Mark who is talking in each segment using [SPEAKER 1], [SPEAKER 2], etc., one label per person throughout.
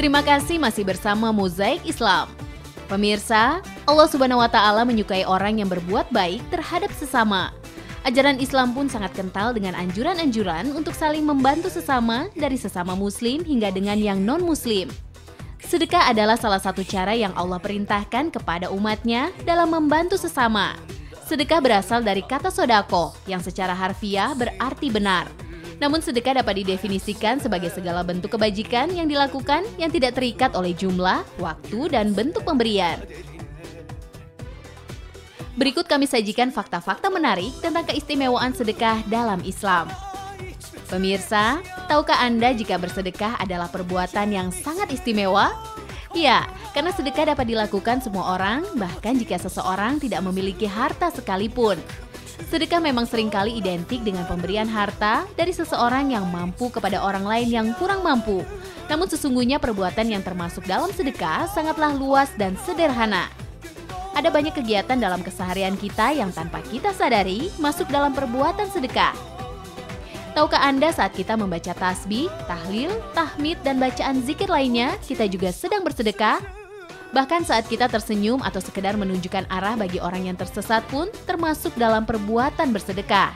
[SPEAKER 1] Terima kasih masih bersama Mozaik Islam. Pemirsa, Allah Subhanahu wa Ta'ala menyukai orang yang berbuat baik terhadap sesama. Ajaran Islam pun sangat kental dengan anjuran-anjuran untuk saling membantu sesama, dari sesama muslim hingga dengan yang non-muslim. Sedekah adalah salah satu cara yang Allah perintahkan kepada umatnya dalam membantu sesama. Sedekah berasal dari kata sodako, yang secara harfiah berarti benar. Namun sedekah dapat didefinisikan sebagai segala bentuk kebajikan yang dilakukan yang tidak terikat oleh jumlah, waktu, dan bentuk pemberian. Berikut kami sajikan fakta-fakta menarik tentang keistimewaan sedekah dalam Islam. Pemirsa, tahukah Anda jika bersedekah adalah perbuatan yang sangat istimewa? Ya, karena sedekah dapat dilakukan semua orang, bahkan jika seseorang tidak memiliki harta sekalipun. Sedekah memang seringkali identik dengan pemberian harta dari seseorang yang mampu kepada orang lain yang kurang mampu. Namun sesungguhnya perbuatan yang termasuk dalam sedekah sangatlah luas dan sederhana. Ada banyak kegiatan dalam keseharian kita yang tanpa kita sadari masuk dalam perbuatan sedekah. Tahukah Anda saat kita membaca tasbih, tahlil, tahmid, dan bacaan zikir lainnya, kita juga sedang bersedekah? Bahkan saat kita tersenyum atau sekedar menunjukkan arah bagi orang yang tersesat pun termasuk dalam perbuatan bersedekah.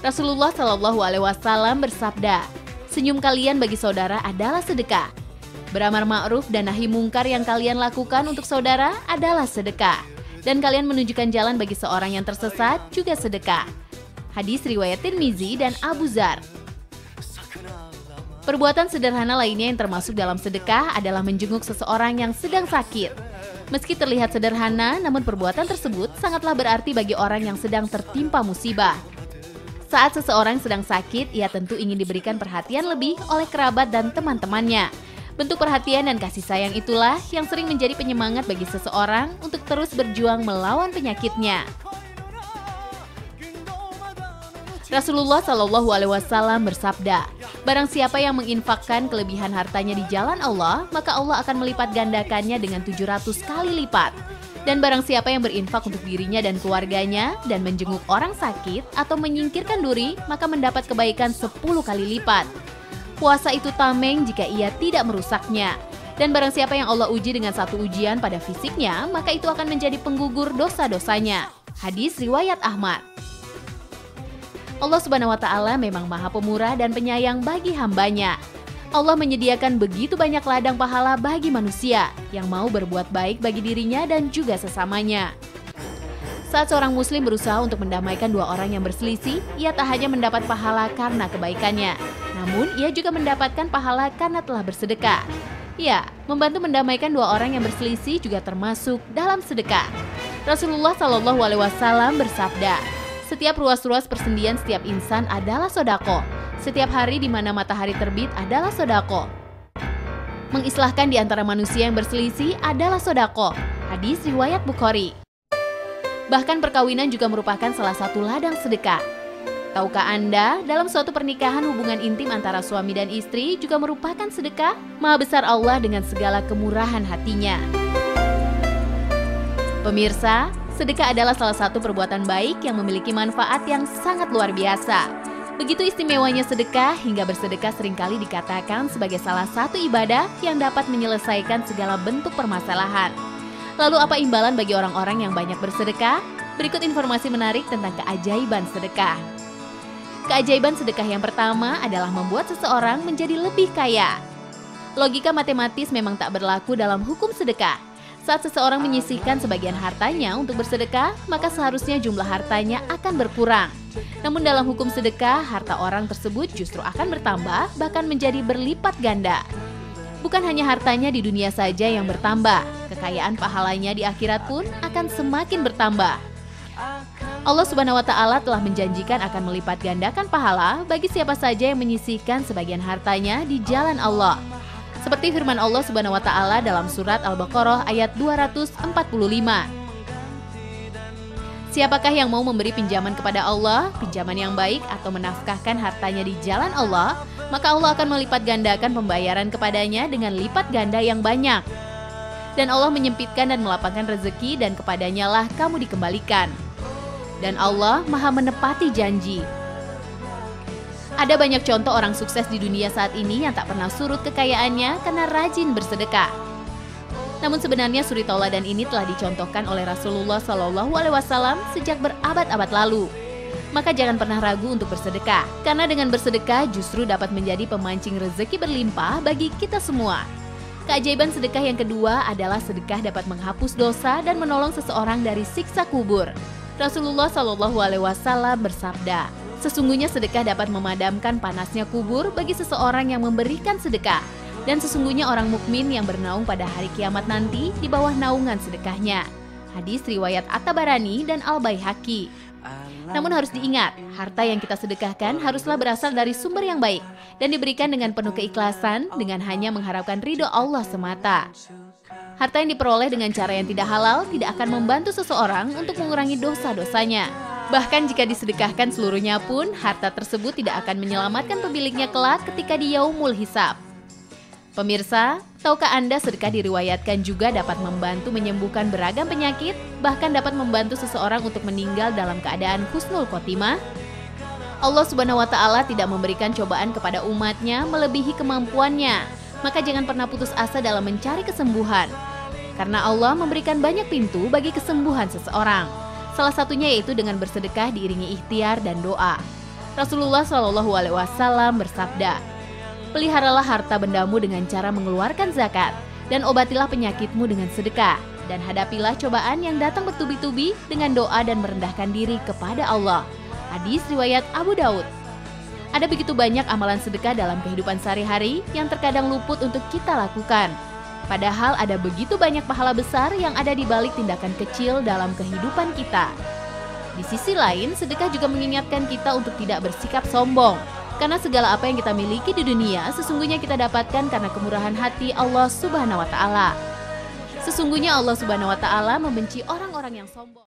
[SPEAKER 1] Rasulullah Shallallahu Alaihi Wasallam bersabda, "Senyum kalian bagi saudara adalah sedekah. Beramar ma'ruf dan nahi mungkar yang kalian lakukan untuk saudara adalah sedekah. Dan kalian menunjukkan jalan bagi seorang yang tersesat juga sedekah." Hadis riwayat Tirmizi dan Abu Dzar. Perbuatan sederhana lainnya yang termasuk dalam sedekah adalah menjenguk seseorang yang sedang sakit. Meski terlihat sederhana, namun perbuatan tersebut sangatlah berarti bagi orang yang sedang tertimpa musibah. Saat seseorang sedang sakit, ia tentu ingin diberikan perhatian lebih oleh kerabat dan teman-temannya. Bentuk perhatian dan kasih sayang itulah yang sering menjadi penyemangat bagi seseorang untuk terus berjuang melawan penyakitnya. Rasulullah Shallallahu Alaihi Wasallam bersabda, "Barang siapa yang menginfakkan kelebihan hartanya di jalan Allah, maka Allah akan melipat gandakannya dengan 700 kali lipat. Dan barang siapa yang berinfak untuk dirinya dan keluarganya dan menjenguk orang sakit atau menyingkirkan duri, maka mendapat kebaikan 10 kali lipat. Puasa itu tameng jika ia tidak merusaknya. Dan barang siapa yang Allah uji dengan satu ujian pada fisiknya, maka itu akan menjadi penggugur dosa-dosanya." Hadis riwayat Ahmad. Allah Subhanahu wa Ta'ala memang Maha Pemurah dan Penyayang bagi hambanya. Allah menyediakan begitu banyak ladang pahala bagi manusia yang mau berbuat baik bagi dirinya dan juga sesamanya. Saat seorang muslim berusaha untuk mendamaikan dua orang yang berselisih, ia tak hanya mendapat pahala karena kebaikannya, namun ia juga mendapatkan pahala karena telah bersedekah. Ya, membantu mendamaikan dua orang yang berselisih juga termasuk dalam sedekah. Rasulullah Shallallahu Alaihi Wasallam bersabda, "Setiap ruas-ruas persendian setiap insan adalah sodako. Setiap hari di mana matahari terbit adalah sodako. Mengislahkan di antara manusia yang berselisih adalah sodako." Hadis riwayat Bukhari. Bahkan perkawinan juga merupakan salah satu ladang sedekah. Tahukah Anda, dalam suatu pernikahan hubungan intim antara suami dan istri juga merupakan sedekah? Maha besar Allah dengan segala kemurahan hatinya. Pemirsa, sedekah adalah salah satu perbuatan baik yang memiliki manfaat yang sangat luar biasa. Begitu istimewanya sedekah hingga bersedekah seringkali dikatakan sebagai salah satu ibadah yang dapat menyelesaikan segala bentuk permasalahan. Lalu apa imbalan bagi orang-orang yang banyak bersedekah? Berikut informasi menarik tentang keajaiban sedekah. Keajaiban sedekah yang pertama adalah membuat seseorang menjadi lebih kaya. Logika matematis memang tak berlaku dalam hukum sedekah. Saat seseorang menyisihkan sebagian hartanya untuk bersedekah, maka seharusnya jumlah hartanya akan berkurang. Namun dalam hukum sedekah, harta orang tersebut justru akan bertambah, bahkan menjadi berlipat ganda. Bukan hanya hartanya di dunia saja yang bertambah, kekayaan pahalanya di akhirat pun akan semakin bertambah. Allah Subhanahu wa Ta'ala telah menjanjikan akan melipat gandakan pahala bagi siapa saja yang menyisihkan sebagian hartanya di jalan Allah. Seperti firman Allah Subhanahu wa Ta'ala dalam surat Al-Baqarah ayat 245. Siapakah yang mau memberi pinjaman kepada Allah, pinjaman yang baik atau menafkahkan hartanya di jalan Allah, maka Allah akan melipat gandakan pembayaran kepadanya dengan lipat ganda yang banyak. Dan Allah menyempitkan dan melapangkan rezeki dan kepadanya lah kamu dikembalikan. Dan Allah Maha menepati janji. Ada banyak contoh orang sukses di dunia saat ini yang tak pernah surut kekayaannya karena rajin bersedekah. Namun sebenarnya suri tauladan ini telah dicontohkan oleh Rasulullah SAW sejak berabad-abad lalu. Maka jangan pernah ragu untuk bersedekah, karena dengan bersedekah justru dapat menjadi pemancing rezeki berlimpah bagi kita semua. Keajaiban sedekah yang kedua adalah sedekah dapat menghapus dosa dan menolong seseorang dari siksa kubur. Rasulullah SAW bersabda, sesungguhnya sedekah dapat memadamkan panasnya kubur bagi seseorang yang memberikan sedekah. Dan sesungguhnya orang mukmin yang bernaung pada hari kiamat nanti di bawah naungan sedekahnya. Hadis riwayat At-Tabarani dan Al-Baihaqi. Namun harus diingat, harta yang kita sedekahkan haruslah berasal dari sumber yang baik dan diberikan dengan penuh keikhlasan dengan hanya mengharapkan ridho Allah semata. Harta yang diperoleh dengan cara yang tidak halal tidak akan membantu seseorang untuk mengurangi dosa-dosanya. Bahkan jika disedekahkan seluruhnya pun, harta tersebut tidak akan menyelamatkan pemiliknya kelak ketika di yaumul hisab. Pemirsa, tahukah Anda sedekah diriwayatkan juga dapat membantu menyembuhkan beragam penyakit, bahkan dapat membantu seseorang untuk meninggal dalam keadaan husnul khotimah? Allah Subhanahu wa Ta'ala tidak memberikan cobaan kepada umatnya melebihi kemampuannya, maka jangan pernah putus asa dalam mencari kesembuhan. Karena Allah memberikan banyak pintu bagi kesembuhan seseorang. Salah satunya yaitu dengan bersedekah diiringi ikhtiar dan doa. Rasulullah SAW bersabda, peliharalah harta bendamu dengan cara mengeluarkan zakat, dan obatilah penyakitmu dengan sedekah, dan hadapilah cobaan yang datang bertubi-tubi dengan doa dan merendahkan diri kepada Allah. Hadis riwayat Abu Daud. Ada begitu banyak amalan sedekah dalam kehidupan sehari-hari yang terkadang luput untuk kita lakukan. Padahal ada begitu banyak pahala besar yang ada di balik tindakan kecil dalam kehidupan kita. Di sisi lain, sedekah juga mengingatkan kita untuk tidak bersikap sombong. Karena segala apa yang kita miliki di dunia sesungguhnya kita dapatkan karena kemurahan hati Allah Subhanahu wa Ta'ala. Sesungguhnya Allah Subhanahu wa Ta'ala membenci orang-orang yang sombong.